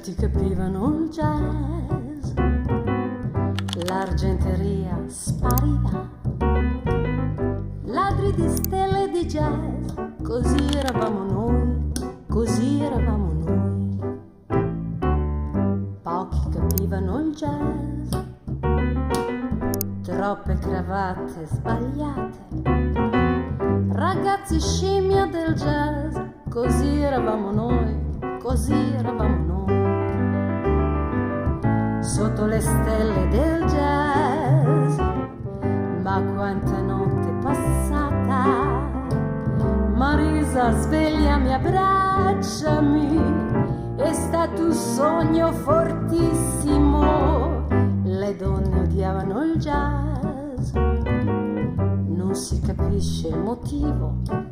Certi capivano il jazz, l'argenteria spariva, ladri di stelle di jazz, così eravamo noi, così eravamo noi. Pochi capivano il jazz, troppe cravatte sbagliate, ragazzi scimmia del jazz, così eravamo noi, così eravamo noi. Sotto le stelle del jazz, ma quanta notte passata. Marisa, svegliami, abbracciami, è stato un sogno fortissimo. Le donne odiavano il jazz, non si capisce il motivo.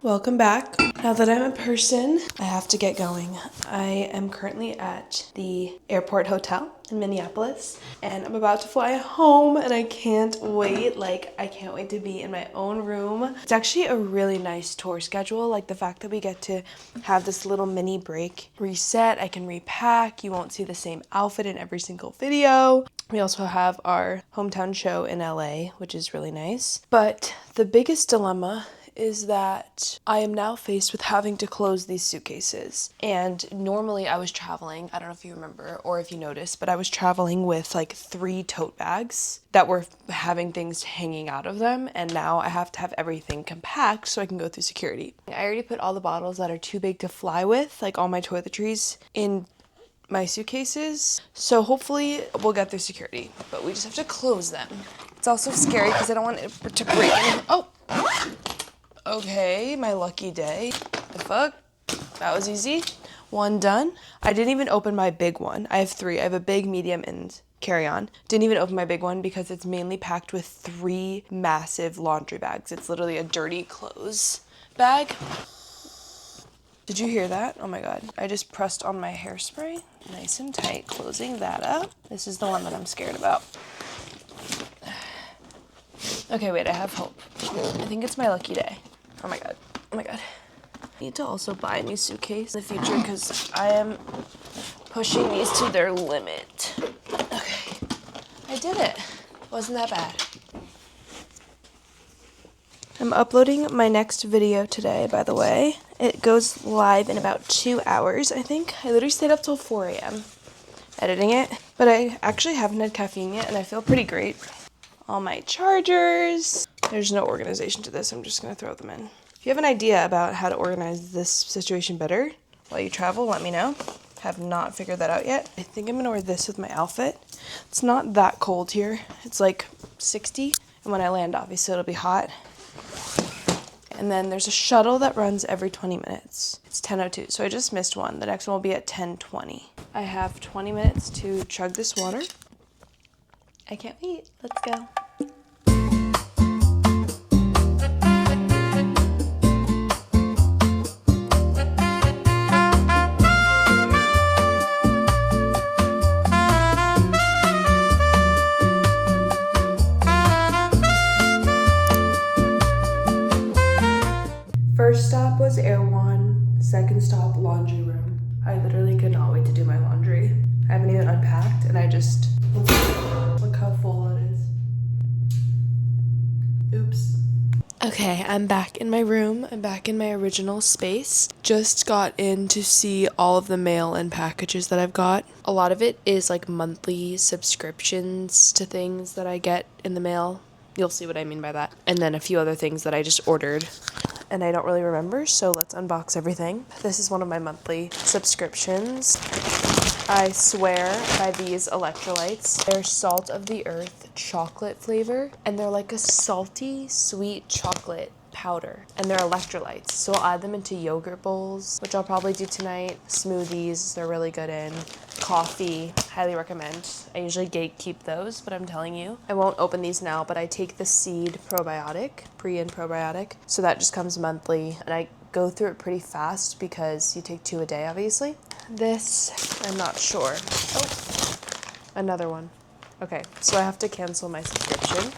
Welcome back. Now that I'm a person, I have to get going. I am currently at the airport hotel in Minneapolis and I'm about to fly home and I can't wait. I can't wait to be in my own room. It's actually a really nice tour schedule. Like the fact that we get to have this little mini break, reset, I can repack. You won't see the same outfit in every single video. We also have our hometown show in LA, which is really nice. But the biggest dilemma is that I am now faced with having to close these suitcases. And normally I was traveling, I don't know if you remember or if you noticed, but I was traveling with like 3 tote bags that were having things hanging out of them. And now I have to have everything compact so I can go through security. I already put all the bottles that are too big to fly with, like all my toiletries, in my suitcases. So hopefully we'll get through security, but we just have to close them. It's also scary because I don't want it to break. Oh! Okay, my lucky day. The fuck? That was easy. 1 done. I didn't even open my big one. I have 3. I have a big, medium, and carry-on. Didn't even open my big one because it's mainly packed with 3 massive laundry bags. It's literally a dirty clothes bag. Did you hear that? Oh my god. I just pressed on my hairspray. Nice and tight, closing that up. This is the one that I'm scared about. Okay, wait, I have hope. I think it's my lucky day. Oh my god. Oh my god. I need to also buy a new suitcase in the future because I am pushing these to their limit. Okay. I did it. Wasn't that bad. I'm uploading my next video today, by the way. It goes live in about 2 hours, I think. I literally stayed up till 4 a.m. editing it, but I actually haven't had caffeine yet and I feel pretty great. All my chargers. There's no organization to this. I'm just going to throw them in. If you have an idea about how to organize this situation better while you travel, let me know. Have not figured that out yet. I think I'm going to wear this with my outfit. It's not that cold here. It's like 60. And when I land, obviously, it'll be hot. And then there's a shuttle that runs every 20 minutes. It's 10:02, so I just missed one. The next one will be at 10:20. I have 20 minutes to chug this water. I can't wait. Let's go. First stop was Air One, second stop laundry room. I literally could not wait to do my laundry. I haven't even unpacked and I just, look how full it is. Oops. Okay, I'm back in my room. I'm back in my original space. Just got in to see all of the mail and packages that I've got. A lot of it is like monthly subscriptions to things that I get in the mail. You'll see what I mean by that. And then a few other things that I just ordered and I don't really remember, so let's unbox everything. This is one of my monthly subscriptions. I swear by these electrolytes. They're salt of the earth chocolate flavor, and they're like a salty, sweet chocolate powder, and they're electrolytes. So I'll add them into yogurt bowls, which I'll probably do tonight. Smoothies, they're really good in. Coffee, highly recommend. I usually gatekeep those, but I'm telling you, I won't open these now, but I take the seed probiotic, pre and probiotic, so that just comes monthly, and I go through it pretty fast because you take 2 a day, obviously. This, I'm not sure. Oh, another one. Okay, so I have to cancel my subscription.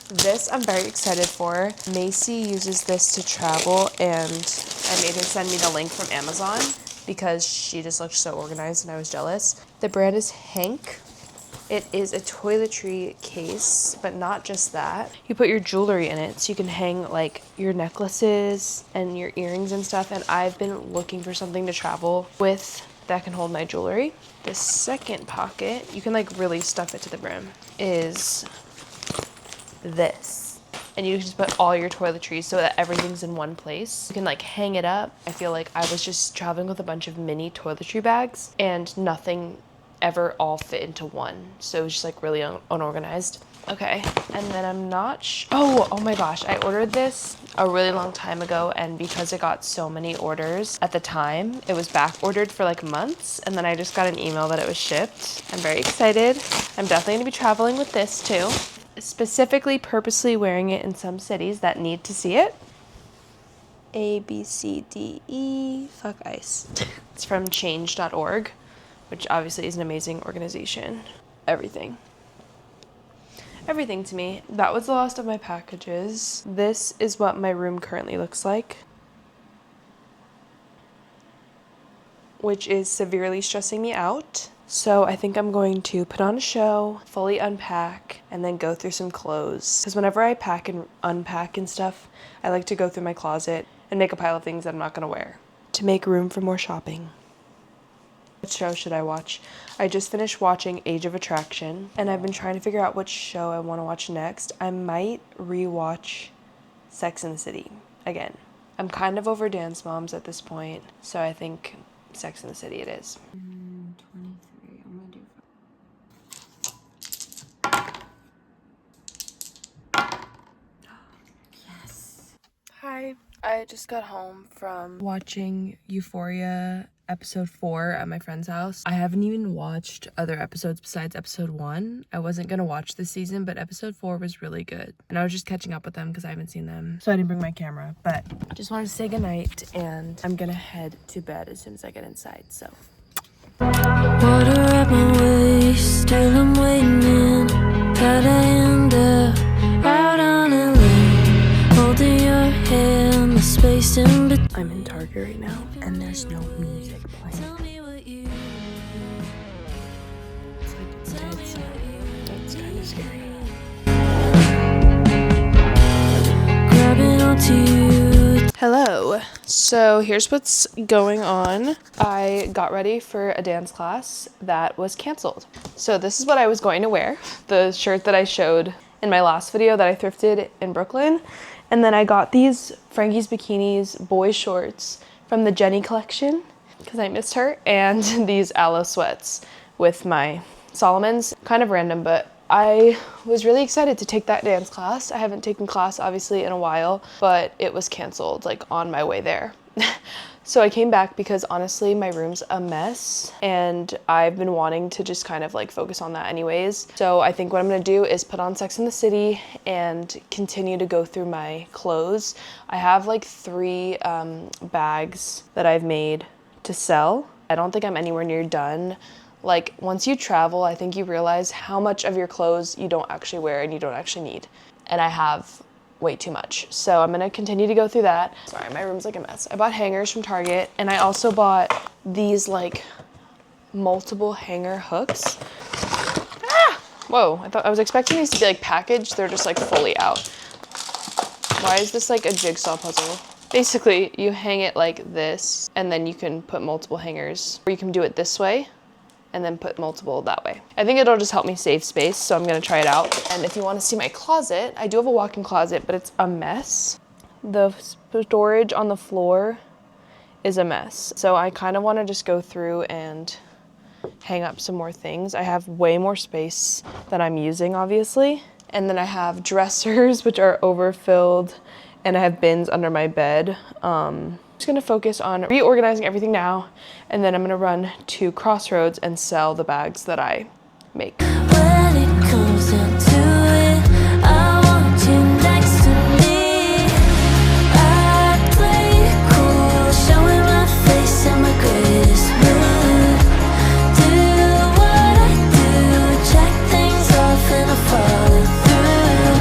This I'm very excited for. Macy uses this to travel, and I made her send me the link from Amazon because she just looks so organized and I was jealous. The brand is Hank. It is a toiletry case, but not just that. You put your jewelry in it, so you can hang like your necklaces and your earrings and stuff. And I've been looking for something to travel with that can hold my jewelry. The second pocket, you can like really stuff it to the brim, is this. And you can just put all your toiletries so that everything's in one place. You can like hang it up. I feel like I was just traveling with a bunch of mini toiletry bags and nothing ever all fit into one, so it was just like really unorganized. Okay, and then I'm not oh my gosh, I ordered this a really long time ago, and because it got so many orders at the time, it was back ordered for like months, and then I just got an email that it was shipped. I'm very excited. I'm definitely gonna be traveling with this too, specifically purposely wearing it in some cities that need to see it. A, B, C, D, E, fuck ice. It's from change.org, which obviously is an amazing organization. Everything to me. That was the last of my packages. This is what my room currently looks like, which is severely stressing me out. So I think I'm going to put on a show, fully unpack, and then go through some clothes. Because whenever I pack and unpack and stuff, I like to go through my closet and make a pile of things that I'm not gonna wear to make room for more shopping. What show should I watch? I just finished watching Age of Attraction, and I've been trying to figure out which show I want to watch next. I might rewatch Sex and the City again. I'm kind of over Dance Moms at this point, so I think Sex and the City it is. 23. I'm gonna do. Yes. Hi. I just got home from watching Euphoria episode 4 at my friend's house. I haven't even watched other episodes besides episode 1. I wasn't gonna watch this season, but episode 4 was really good. And I was just catching up with them because I haven't seen them. So I didn't bring my camera, but I just wanted to say goodnight, and I'm gonna head to bed as soon as I get inside, so. Water at my waist, still I'm waiting in. Gotta end up out on a limb, holding your hand, the space in between. I'm in Target right now, and there's no music playing. It's like dead silent. That's kind of scary. Grabbing onto you. Hello. So here's what's going on. I got ready for a dance class that was canceled. So this is what I was going to wear. The shirt that I showed in my last video that I thrifted in Brooklyn. And then I got these Frankie's Bikinis boy shorts from the Jenny collection because I missed her, and these aloe sweats with my Solomons. Kind of random, but I was really excited to take that dance class. I haven't taken class obviously in a while, but it was canceled like on my way there. So I came back because honestly my room's a mess and I've been wanting to just kind of like focus on that anyways. So I think what I'm gonna do is put on Sex and the City and continue to go through my clothes. I have like 3 bags that I've made to sell. I don't think I'm anywhere near done. Like once you travel, I think you realize how much of your clothes you don't actually wear and you don't actually need. And I have way too much. So I'm gonna continue to go through that. Sorry, my room's like a mess. I bought hangers from Target, and I also bought these like multiple hanger hooks. Ah! Whoa, I was expecting these to be like packaged. They're just like fully out. Why is this like a jigsaw puzzle? Basically, you hang it like this, and then you can put multiple hangers, or you can do it this way and then put multiple that way. I think it'll just help me save space, so I'm gonna try it out. And if you wanna see my closet, I do have a walk-in closet, but it's a mess. The storage on the floor is a mess. So I kind of wanna just go through and hang up some more things. I have way more space than I'm using, obviously. And then I have dressers, which are overfilled, and I have bins under my bed. I'm just gonna focus on reorganizing everything now, and then I'm gonna run to Crossroads and sell the bags that I make. When it comes down to it, I want you next to me. I play it cool, showing my face in my greatest mood. Do what I do, check things off and I follow through.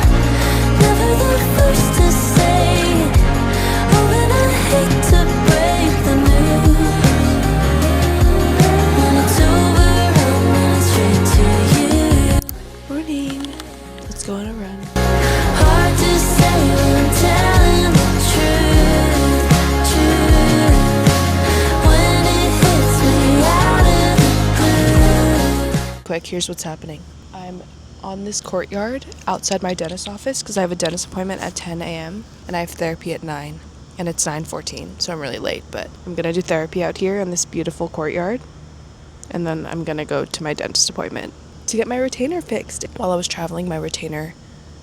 quick. Here's what's happening. I'm on this courtyard outside my dentist office because I have a dentist appointment at 10 a.m. and I have therapy at 9, and it's 9:14, so I'm really late, but I'm gonna do therapy out here in this beautiful courtyard, and then I'm gonna go to my dentist appointment to get my retainer fixed. While I was traveling, my retainer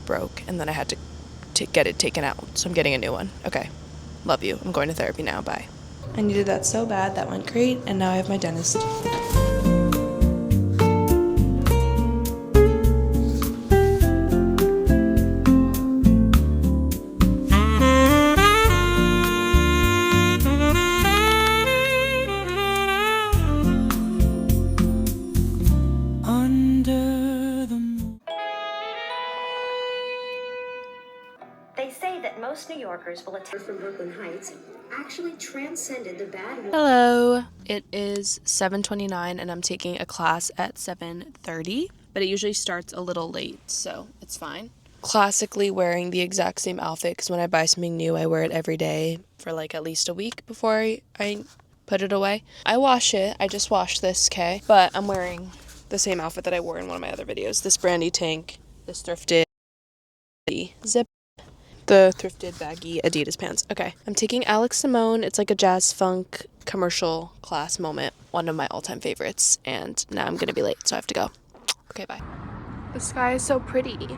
broke, and then I had to get it taken out, so I'm getting a new one. Okay, love you. I'm going to therapy now. Bye. I needed that so bad. That went great, and now I have my dentist. They say that most New Yorkers will attend from Brooklyn Heights actually transcended the bad. Hello. It is 7:29 and I'm taking a class at 7:30, but it usually starts a little late, so it's fine. Classically wearing the exact same outfit because when I buy something new, I wear it every day for like at least a week before I put it away. I wash it. I just washed this, okay? But I'm wearing the same outfit that I wore in one of my other videos. This brandy tank, this thrifted zip, the thrifted baggy Adidas pants. Okay, I'm taking Alex Simone. It's like a jazz funk commercial class moment. One of my all-time favorites. And now I'm gonna be late, so I have to go. Okay, bye. The sky is so pretty.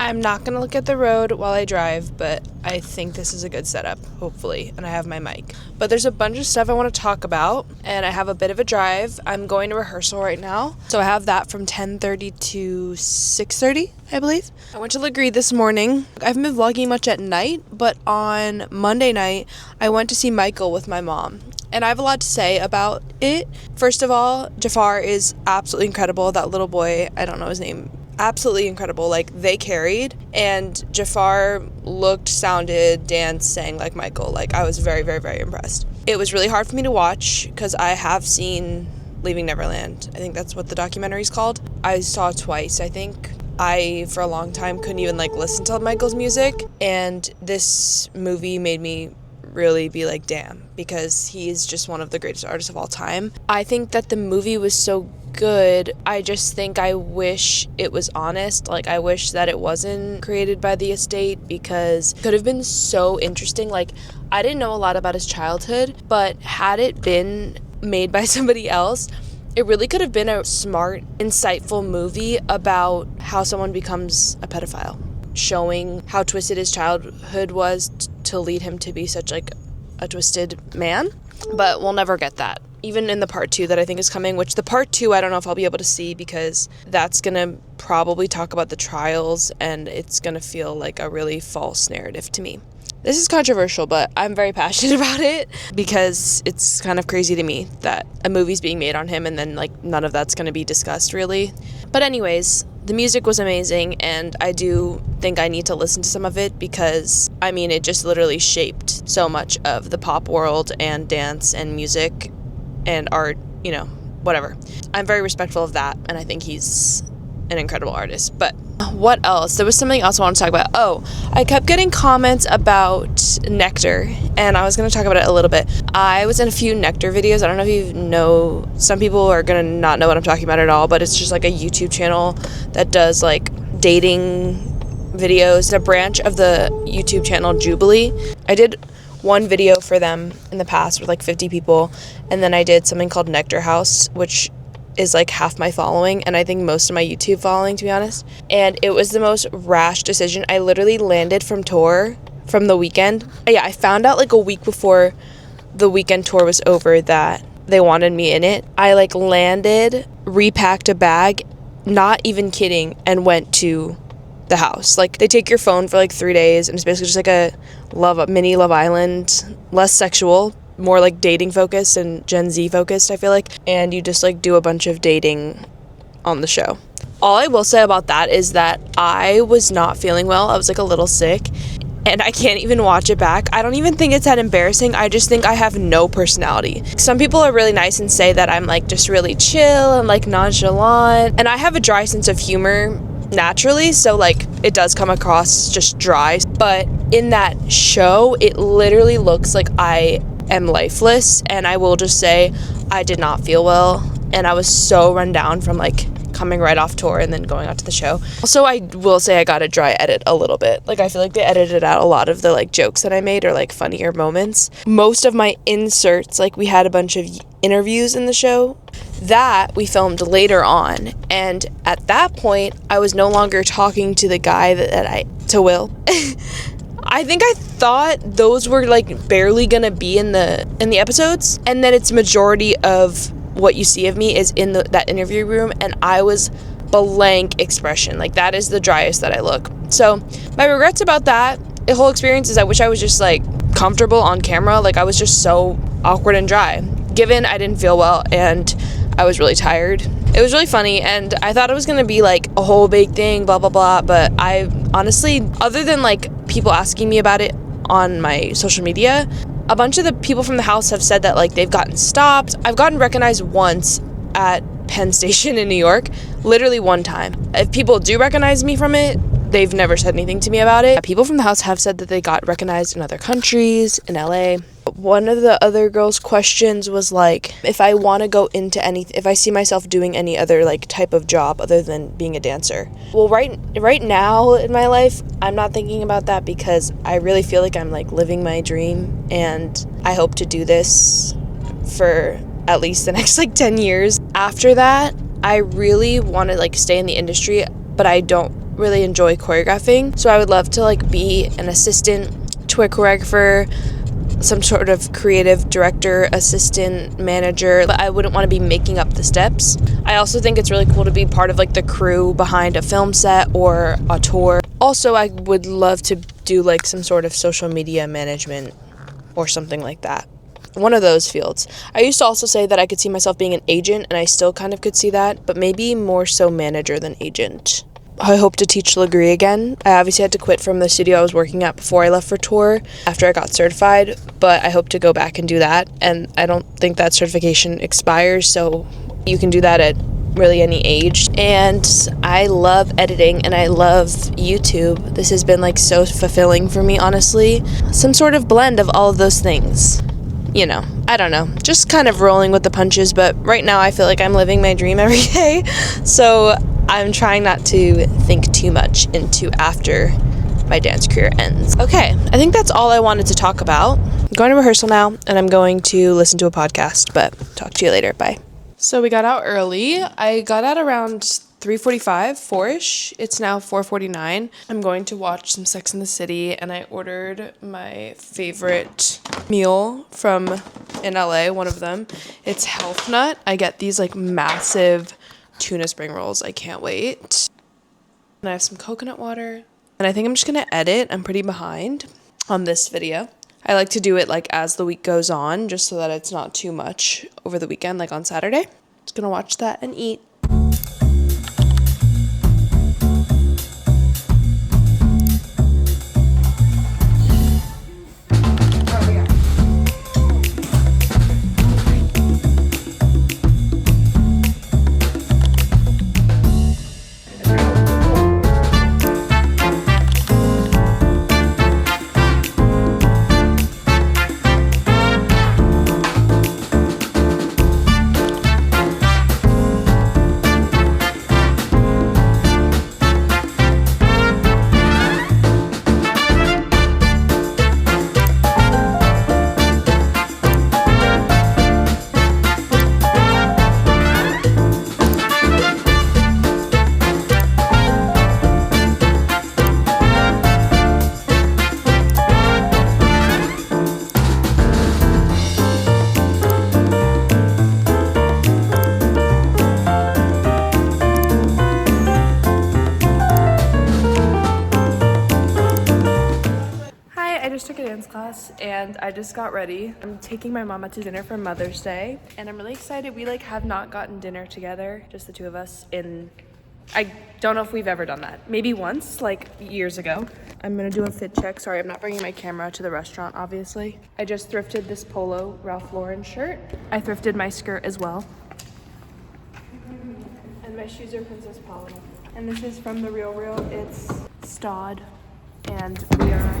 I'm not going to look at the road while I drive, but I think this is a good setup, hopefully, and I have my mic. But there's a bunch of stuff I want to talk about, and I have a bit of a drive. I'm going to rehearsal right now, so I have that from 10:30 to 6:30, I believe. I went to Lagree this morning. I haven't been vlogging much at night, but on Monday night, I went to see Michael with my mom. And I have a lot to say about it. First of all, Jafar is absolutely incredible. That little boy, I don't know his name, absolutely incredible. Like, they carried, and Jafar looked, sounded, danced, sang like Michael. Like, I was very, very, very impressed. It was really hard for me to watch because I have seen Leaving Neverland. I think that's what the documentary's called. I saw it twice, I think. I, for a long time, couldn't even, listen to Michael's music, and this movie made me really be like, damn, because he is just one of the greatest artists of all time. I think that the movie was so good. I just think I wish it was honest. I wish that it wasn't created by the estate, because it could have been so interesting. I didn't know a lot about his childhood, but had it been made by somebody else, it really could have been a smart, insightful movie about how someone becomes a pedophile, showing how twisted his childhood was to lead him to be such a twisted man. But we'll never get that, even in the part 2 that I think is coming, which the part 2 I don't know if I'll be able to see, because that's gonna probably talk about the trials, and it's gonna feel like a really false narrative to me. This is controversial, but I'm very passionate about it because it's kind of crazy to me that a movie's being made on him and then none of that's going to be discussed really. But anyways, the music was amazing, and I do think I need to listen to some of it because, it just literally shaped so much of the pop world and dance and music and art, whatever. I'm very respectful of that, and I think he's an incredible artist. But what else? There was something else I wanted to talk about. Oh, I kept getting comments about Nectar, and I was going to talk about it a little bit. I was in a few Nectar videos. I don't know if you know, some people are going to not know what I'm talking about at all, but it's just a YouTube channel that does dating videos. It's a branch of the YouTube channel Jubilee. I did one video for them in the past with 50 people, and then I did something called Nectar House, which is half my following, and I think most of my YouTube following, to be honest. And it was the most rash decision. I literally landed from tour from the weekend. Yeah, I found out a week before the weekend tour was over that they wanted me in it. I landed, repacked a bag, not even kidding, and went to the house. Like, they take your phone for like 3 days, and it's basically just like a mini Love Island, less sexual, more like dating focused and Gen Z focused, I feel like. And you just like do a bunch of dating on the show. All I will say about that is that I was not feeling well. I was like a little sick, and I can't even watch it back. I don't even think it's that embarrassing. I just think I have no personality. Some people are really nice and say that I'm like just really chill and like nonchalant, and I have a dry sense of humor naturally, so like it does come across just dry. But in that show, it literally looks like I am lifeless, and I will just say I did not feel well, and I was so run down from like coming right off tour and then going out to the show. Also, I will say I got a dry edit a little bit. Like, I feel like they edited out a lot of the like jokes that I made or like funnier moments. Most of my inserts, like we had a bunch of interviews in the show that we filmed later on, and at that point I was no longer talking to the guy to Will. I think I thought those were like barely gonna be in the episodes, and then it's majority of what you see of me is in that interview room, and I was blank expression. Like, that is the driest that I look. So my regrets about that, the whole experience, is I wish I was just like comfortable on camera. Like, I was just so awkward and dry, given I didn't feel well and I was really tired. It was really funny, and I thought it was gonna be like a whole big thing, blah blah blah, but I honestly, other than like people asking me about it on my social media, a bunch of the people from the house have said that like they've gotten stopped. I've gotten recognized once at Penn Station in New York, literally one time. If people do recognize me from it, they've never said anything to me about it. People from the house have said that they got recognized in other countries, in LA. One of the other girls' questions was like, if I want to go into if I see myself doing any other like type of job other than being a dancer. Well, right now in my life, I'm not thinking about that, because I really feel like I'm like living my dream, and I hope to do this for at least the next like 10 years. After that, I really want to like stay in the industry, but I don't really enjoy choreographing. So I would love to like be an assistant to a choreographer, some sort of creative director, assistant, manager. I wouldn't want to be making up the steps. I also think it's really cool to be part of like the crew behind a film set or a tour. Also, I would love to do like some sort of social media management or something like that. One of those fields. I used to also say that I could see myself being an agent, and I still kind of could see that, but maybe more so manager than agent. I hope to teach lagree again. I obviously had to quit from the studio I was working at before I left for tour after I got certified, but I hope to go back and do that, and I don't think that certification expires, so you can do that at really any age. And I love editing, and I love YouTube. This has been like so fulfilling for me, honestly. Some sort of blend of all of those things. You know, I don't know, just kind of rolling with the punches, but right now I feel like I'm living my dream every day, so I'm trying not to think too much into after my dance career ends. Okay, I think that's all I wanted to talk about. I'm going to rehearsal now, and I'm going to listen to a podcast, but talk to you later. Bye. So we got out early. I got out around 3:45, 4-ish. It's now 4:49. I'm going to watch some Sex and the City, and I ordered my favorite meal from in LA, one of them. It's Health Nut. I get these like massive tuna spring rolls. I can't wait. And I have some coconut water. And I think I'm just going to edit. I'm pretty behind on this video. I like to do it like as the week goes on, just so that it's not too much over the weekend, like on Saturday. Just going to watch that and eat. dance class and I just got ready. I'm taking my mom out to dinner for Mother's Day and I'm really excited. We like have not gotten dinner together, just the two of us, in I don't know if we've ever done that. Maybe once, like years ago. I'm gonna do a fit check. Sorry, I'm not bringing my camera to the restaurant, obviously. I just thrifted this polo Ralph Lauren shirt. I thrifted my skirt as well. And my shoes are Princess Polly. And this is from The Real Real. It's Stod. And we are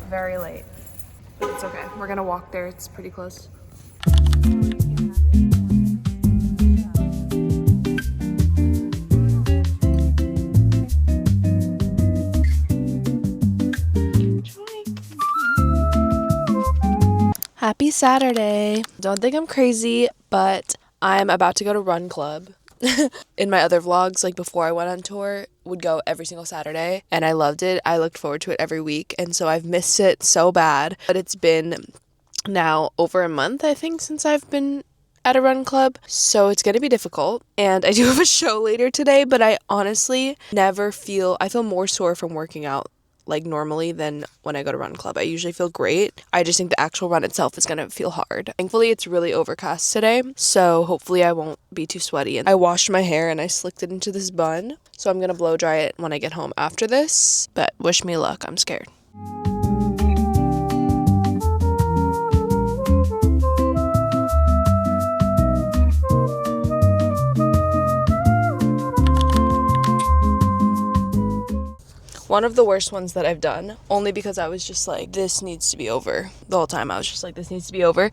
very late. But it's okay. We're gonna walk there. It's pretty close. Happy Saturday. Don't think I'm crazy, but I'm about to go to Run Club. In my other vlogs, like before I went on tour, would go every single Saturday and I loved it. I looked forward to it every week, and so I've missed it so bad. But it's been now over a month, I think, since I've been at a run club, so it's gonna be difficult. And I do have a show later today, but I honestly I feel more sore from working out like normally than when I go to run club. I usually feel great. I just think the actual run itself is gonna feel hard. Thankfully it's really overcast today, so hopefully I won't be too sweaty. And I washed my hair and I slicked it into this bun, so I'm gonna blow dry it when I get home after this, but wish me luck. I'm scared. One of the worst ones that I've done, only because I was just like, this needs to be over. The whole time I was just like, this needs to be over.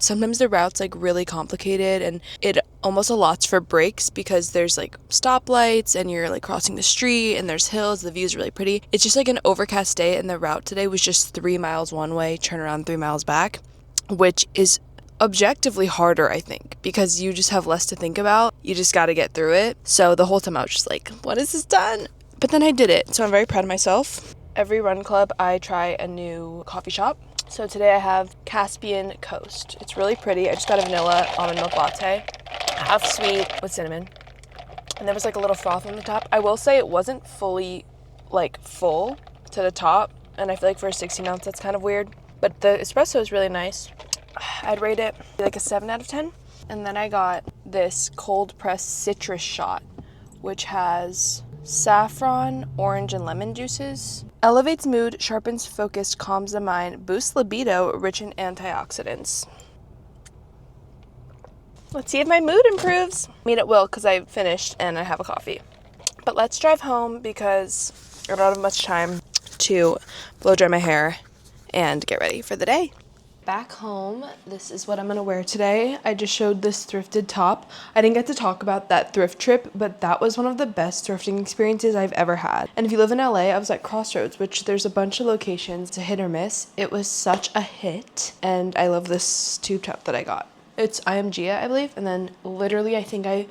Sometimes the route's like really complicated and it almost allots for breaks because there's like stoplights and you're like crossing the street and there's hills. The view's really pretty. It's just like an overcast day, and the route today was just 3 miles one way, turn around 3 miles back, which is objectively harder, I think, because you just have less to think about. You just got to get through it. So the whole time I was just like, what is this done? But then I did it, so I'm very proud of myself. Every run club, I try a new coffee shop. So today I have Caspian Coast. It's really pretty. I just got a vanilla almond milk latte, half sweet with cinnamon. And there was like a little froth on the top. I will say it wasn't fully like full to the top, and I feel like for a 16 ounce that's kind of weird. But the espresso is really nice. I'd rate it like a 7 out of 10. And then I got this cold pressed citrus shot, which has saffron, orange, and lemon juices. Elevates mood, sharpens focus, calms the mind, boosts libido, rich in antioxidants. Let's see if my mood improves. I mean, it will, because I finished and I have a coffee. But let's drive home because I don't have much time to blow dry my hair and get ready for the day. Back home, this is what I'm gonna wear today. I just showed this thrifted top. I didn't get to talk about that thrift trip, but that was one of the best thrifting experiences I've ever had. And if you live in LA, I was at Crossroads, which there's a bunch of locations. It's a hit or miss. It was such a hit, and I love this tube top that I got. It's IMGA, I believe, and then literally I think I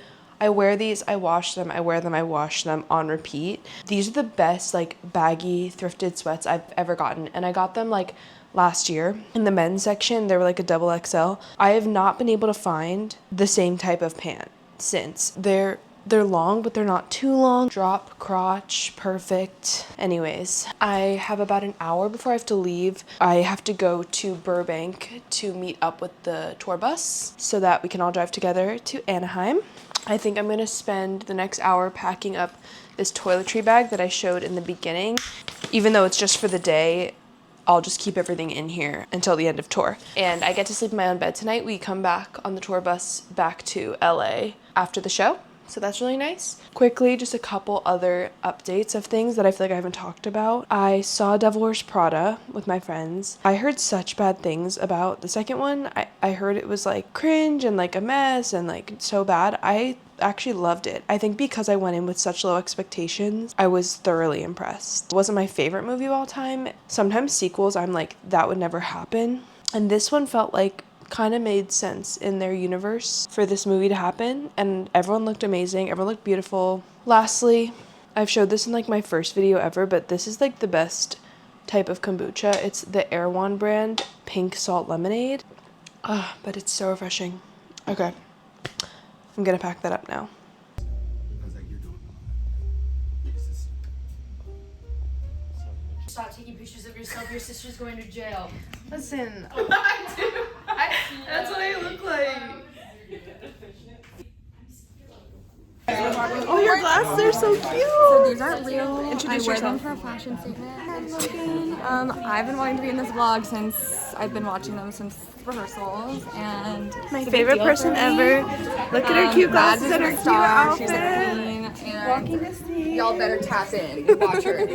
wear these, I wash them, I wear them, I wash them on repeat. These are the best like baggy thrifted sweats I've ever gotten, and I got them like last year in the men's section. They were like a double XL. I have not been able to find the same type of pant since. They're long, but they're not too long. Drop crotch, perfect. Anyways, I have about an hour before I have to leave. I have to go to Burbank to meet up with the tour bus so that we can all drive together to Anaheim. I think I'm gonna spend the next hour packing up this toiletry bag that I showed in the beginning. Even though it's just for the day, I'll just keep everything in here until the end of tour. And I get to sleep in my own bed tonight. We come back on the tour bus back to LA after the show, so that's really nice. Quickly, just a couple other updates of things that I feel like I haven't talked about. I saw Devil Wears Prada with my friends. I heard such bad things about the second one. I heard it was like cringe and like a mess and like so bad. I actually loved it. I think because I went in with such low expectations, I was thoroughly impressed. It wasn't my favorite movie of all time. Sometimes sequels, I'm like, that would never happen. And this one felt like kind of made sense in their universe for this movie to happen, and everyone looked amazing. Everyone looked beautiful. Lastly, I've showed this in like my first video ever, but this is like the best type of kombucha. It's the Erewhon brand pink salt lemonade. But it's so refreshing. Okay, I'm gonna pack that up now. stop taking pictures of yourself. Your sister's going to jail. Listen, I do. that's what I look like. Oh, your glasses are so cute. So these aren't real. Introduce I wear them yourself. for a fashion statement. I'm Logan. I've been wanting to be in this vlog since I've been watching them since rehearsals, and My it's a big favorite deal person for me. ever. Look at her cute Mads glasses is and her the cute star. outfit. She's a queen, and Walking the stage. y'all better tap in and watch her.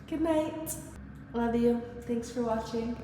Good night. Love you. Thanks for watching.